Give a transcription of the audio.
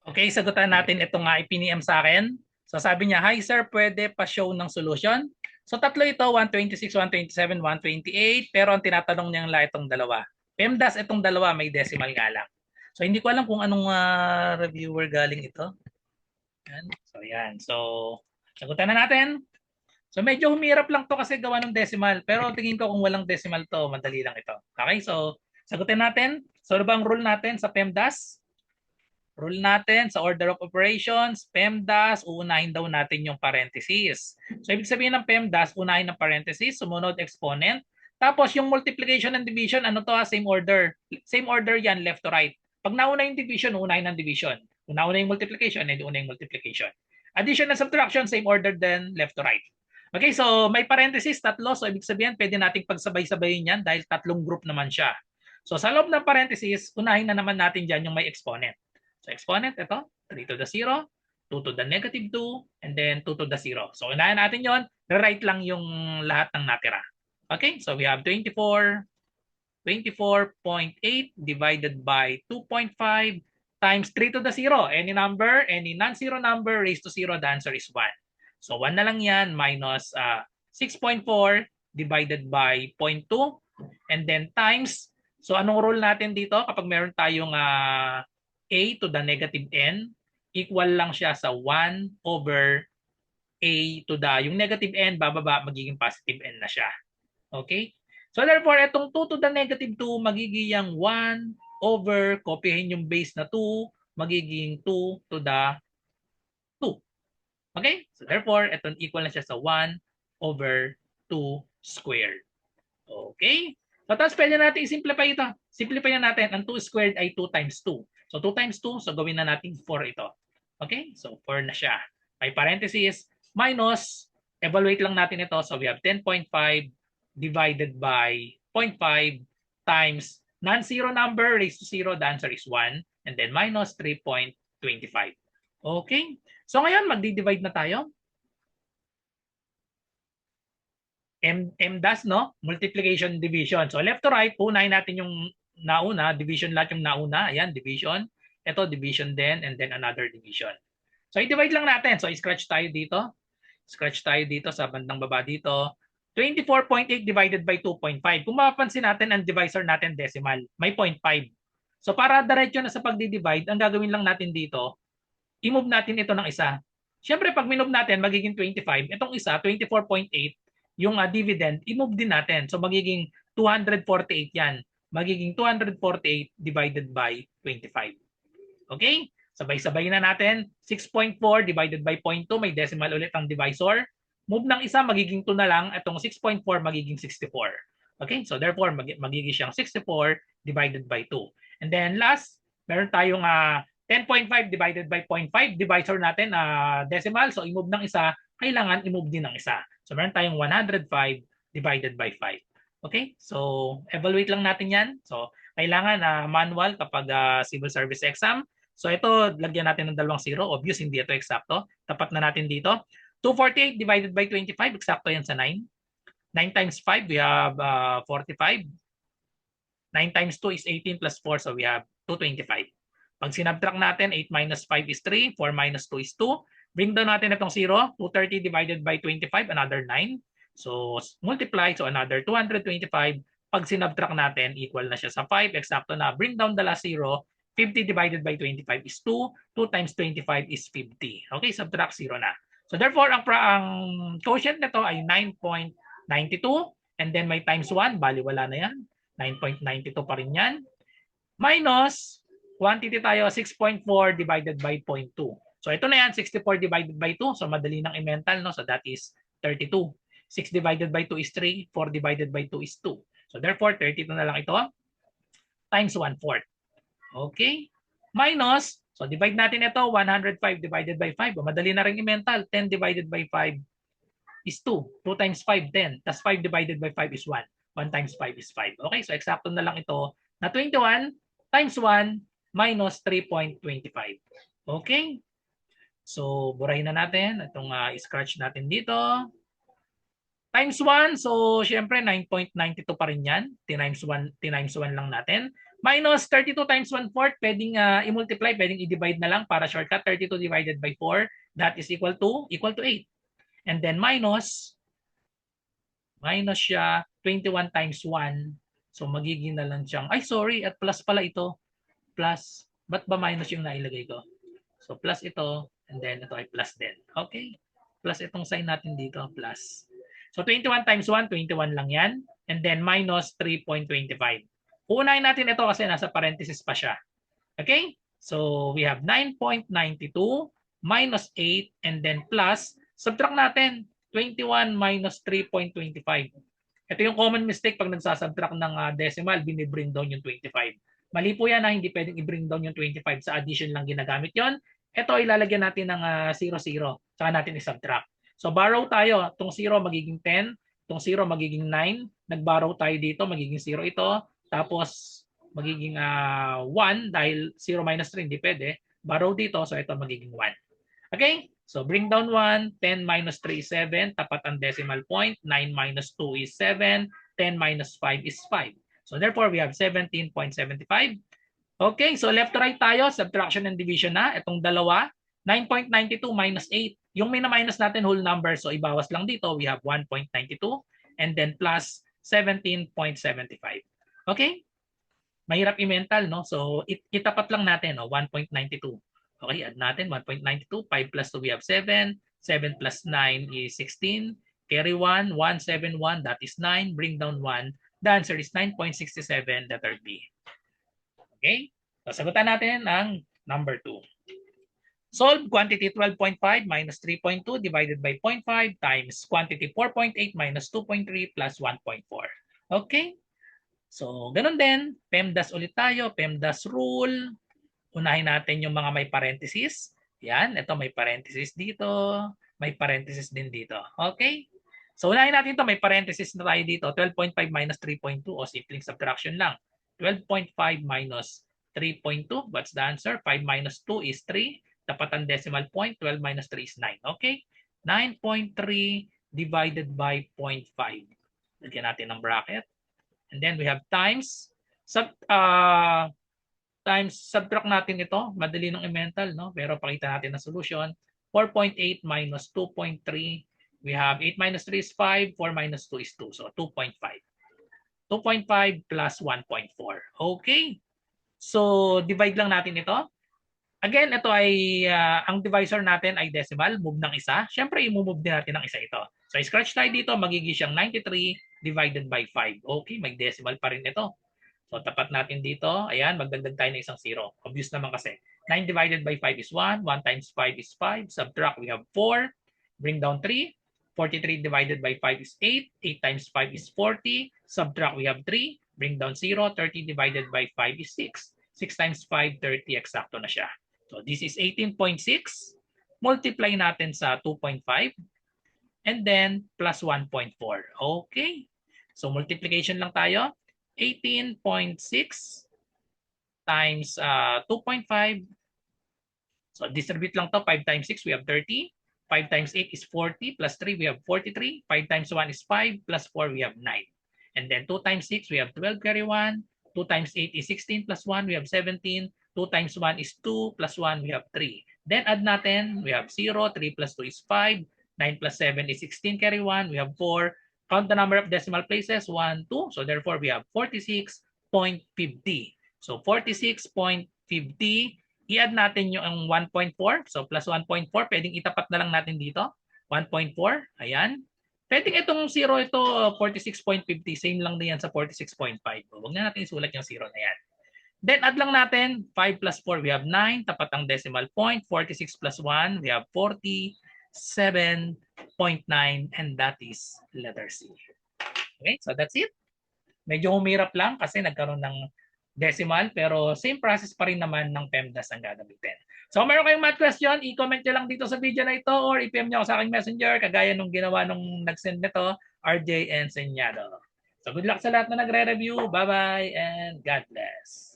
Okay, sagutan natin itong ipinm sa akin. So sabi niya, "Hi sir, pwede pa-show ng solution?" So tatlo ito, 126, 127, 128, pero ang tinatanong niya lang itong dalawa. PEMDAS itong dalawa, may decimal nga lang. So hindi ko alam kung anong reviewer galing ito. Yan. So yan. So sagutan na natin. So medyo humirap lang to kasi gawa ng decimal, pero tingin ko kung walang decimal to, madali lang ito. Okay, so sagutin natin. So ano ba ang rule natin sa PEMDAS? Rule natin sa order of operations, PEMDAS, uunahin daw natin yung parentheses. So ibig sabihin ng PEMDAS, unahin ng parentheses, sumunod exponent. Tapos yung multiplication and division, ano to same order. Same order yan, left to right. Pag nauna yung division, unahin ng division. Kung nauna yung multiplication, edi una yung multiplication. Addition and subtraction, same order then left to right. Okay, so may parentheses, tatlo. So ibig sabihin, pwede nating pagsabay-sabayin yan dahil tatlong group naman siya. So sa loob ng parentheses, unahin na naman natin dyan yung may exponent. So exponent, ito, 3 to the 0, 2 to the negative 2, and then 2 to the 0. So unahin natin yon, rewrite lang yung lahat ng natira. Okay, so we have 24.8 divided by 2.5 times 3 to the 0. Any number, any non-zero number raised to 0, the answer is 1. So 1 na lang yan minus 6.4 divided by 0.2, and then times, so anong rule natin dito kapag meron tayong a to the negative n, equal lang siya sa 1 over a to the, yung negative n, bababa, magiging positive n na siya. Okay? So therefore, itong 2 to the negative 2, magiging 1 over, kopyahin yung base na 2, magiging 2 to the 2. Okay? So therefore, itong equal na siya sa 1 over 2 squared. Okay? So tapos pwede natin i-simplify ito. Simplify na natin. Ang 2 squared ay 2 times 2. So 2 times 2, so gawin na natin 4 ito. Okay? So 4 na siya. May parenthesis, minus, evaluate lang natin ito. So we have 10.5 divided by 0.5 times non-zero number raised to 0. The answer is 1. And then minus 3.25. Okay? So ngayon, magdi-divide na tayo. MDAS, no? Multiplication, division. So left to right, unahin natin yung nauna, division lahat yung nauna. Ayan, division. Ito, division din, and then another division. So i-divide lang natin. So scratch tayo dito. Scratch tayo dito sa bandang baba dito. 24.8 divided by 2.5. Kung mapapansin natin, ang divisor natin decimal. May 0.5. So para diretso na sa pagdi-divide, ang gagawin lang natin dito, i-move natin ito ng isa. Siyempre, pag minove natin, magiging 25. Itong isa, 24.8, yung dividend, i-move din natin. So magiging 248 yan. Magiging 248 divided by 25. Okay? Sabay-sabay na natin. 6.4 divided by 0.2, may decimal ulit ang divisor. Move ng isa, magiging 2 na lang. Itong 6.4, magiging 64. Okay? So therefore, magiging siyang 64 divided by 2. And then last, meron tayong 10.5 divided by 0.5. Divisor natin, decimal. So i-move ng isa, kailangan i-move din ng isa. So meron tayong 105 divided by 5. Okay? So evaluate lang natin yan. So kailangan manual kapag civil service exam. So ito, lagyan natin ng dalawang 0. Obvious, hindi ito eksakto. Tapat na natin dito. 248 divided by 25, eksakto yan sa 9. 9 times 5, we have 45. 9 times 2 is 18 plus 4, so we have 225. Pag sinabtract natin, 8 minus 5 is 3, 4 minus 2 is 2. Bring down natin itong 0, 230 divided by 25, another 9. So multiply, so another 225. Pag sinabtract natin, equal na siya sa 5. Eksakto na. Bring down the last 0. 50 divided by 25 is 2. 2 times 25 is 50. Okay, subtract 0 na. So therefore, ang quotient nito ay 9.92. And then may times 1, bali wala na yan. 9.92 pa rin yan. Minus, quantity tayo, 6.4 divided by 0.2. So ito na yan, 64 divided by 2. So madali ng i-mental, no? So that is 32. 6 divided by 2 is 3. 4 divided by 2 is 2. So therefore, 32 na lang ito. Times 1/4. Okay? Minus, so divide natin ito, 105 divided by 5. Madali na rin i-mental. 10 divided by 5 is 2. 2 times 5, 10. Tapos 5 divided by 5 is 1. 1 times 5 is 5. Okay, so eksakto na lang ito na 21 times 1 minus 3.25. Okay? So, burahin na natin. Itong scratch natin dito. Times 1, so syempre 9.92 pa rin yan. T-1 lang natin. Minus 32 times 1/4, pwedeng i-multiply, pwedeng i-divide na lang para shortcut. 32 divided by 4, that is equal to 8. And then minus siya 21 times 1. So magiging na lang siyang, ay sorry, at plus pala ito. Plus, ba't ba minus yung nailagay ko? So plus ito, and then ito ay plus din. Okay? Plus itong sign natin dito, plus. So 21 times 1, 21 lang yan. And then minus 3.25. Uunahin natin ito kasi nasa parenthesis pa siya. Okay? So we have 9.92 minus 8 and then plus, subtract natin 21 minus 3.25. Ito yung common mistake pag nagsasubtract ng decimal, binibring down yung 25. Mali po yan, hindi pwedeng i-bring down yung 25. Sa addition lang ginagamit yon. Ito ilalagyan natin ng 0, 0. Saka natin i-subtract. So borrow tayo. Itong 0 magiging 10. Itong 0 magiging 9. Nag-borrow tayo dito. Magiging 0 ito. Tapos magiging 1 dahil 0 minus 3 hindi pwede. Borrow dito. So ito magiging 1. Okay? So bring down 1. 10 minus 3 is 7. Tapat ang decimal point. 9 minus 2 is 7. 10 minus 5 is 5. So therefore, we have 17.75. Okay, so left to right tayo, subtraction and division na. Itong dalawa, 9.92 minus 8. Yung mina-minus natin whole number, so ibawas lang dito, we have 1.92 and then plus 17.75. Okay? Mahirap i-mental, no? So itapat lang natin, no? 1.92. Okay, add natin 1.92. 5 plus 2, we have 7. 7 plus 9 is 16. Carry 1, 171, that is 9. Bring down 1. The answer is 9.67, the third B. Okay? Sasagutan natin ang number 2. Solve quantity 12.5 minus 3.2 divided by 0.5 times quantity 4.8 minus 2.3 plus 1.4. Okay? So, ganun din. PEMDAS ulit tayo. PEMDAS rule. Unahin natin yung mga may parenthesis. Yan. Ito may parenthesis dito. May parenthesis din dito. Okay? So, unahin natin ito. May parenthesis na tayo dito. 12.5 minus 3.2 o simpleng subtraction lang. 12.5 minus 3.2. What's the answer? 5 minus 2 is 3. Tapat ang decimal point. 12 minus 3 is 9. Okay? 9.3 divided by 0.5. Lagyan natin ng bracket. And then we have times. Subtract natin ito. Madali ng i-mental, no? Pero pakita natin ang solution. 4.8 minus 2.3. We have 8 minus 3 is 5. 4 minus 2 is 2. So 2.5. 2.5 plus 1.4. Okay. So, divide lang natin ito. Again, ito ay, ang divisor natin ay decimal. Move ng isa. Siyempre, i-move din natin ng isa ito. So, scratch tayo dito. Magiging siyang 93 divided by 5. Okay, may decimal pa rin ito. So, tapat natin dito. Ayan, magdagdag tayo ng isang 0. Obvious naman kasi. 9 divided by 5 is 1. 1 times 5 is 5. Subtract, we have 4. Bring down 3. 43 divided by 5 is 8. 8 times 5 is 40. Subtract, we have 3. Bring down 0. 30 divided by 5 is 6. 6 times 5, 30. Eksakto na siya. So this is 18.6. Multiply natin sa 2.5. And then plus 1.4. Okay. So multiplication lang tayo. 18.6 times 2.5. So distribute lang to. 5 times 6, we have 30. 5 times 8 is 40, plus 3, we have 43. 5 times 1 is 5, plus 4, we have 9. And then 2 times 6, we have 12, carry 1. 2 times 8 is 16, plus 1, we have 17. 2 times 1 is 2, plus 1, we have 3. Then add natin, we have 0. 3 plus 2 is 5. 9 plus 7 is 16, carry 1. We have 4. Count the number of decimal places, 1, 2. So therefore, we have 46.50. So 46.50. I-add natin yung 1.4. So plus 1.4, pwedeng itapat na lang natin dito. 1.4, ayan. Pwedeng itong 0, ito 46.50. Same lang din yan sa 46.5. Huwag na natin isulat yung 0 na yan. Then add lang natin, 5 plus 4, we have 9. Tapat ang decimal point. 46 plus 1, we have 47.9. And that is letter C. Okay, so that's it. Medyo humirap lang kasi nagkaroon ng decimal, pero same process pa rin naman ng PEMDAS ang gagamitin. So kung meron kayong math question, i-comment nyo lang dito sa video na ito or i-PM nyo ako sa aking messenger, kagaya nung ginawa nung nag-send nito, RJ Enseñado. So good luck sa lahat na nagre-review. Bye-bye and God bless.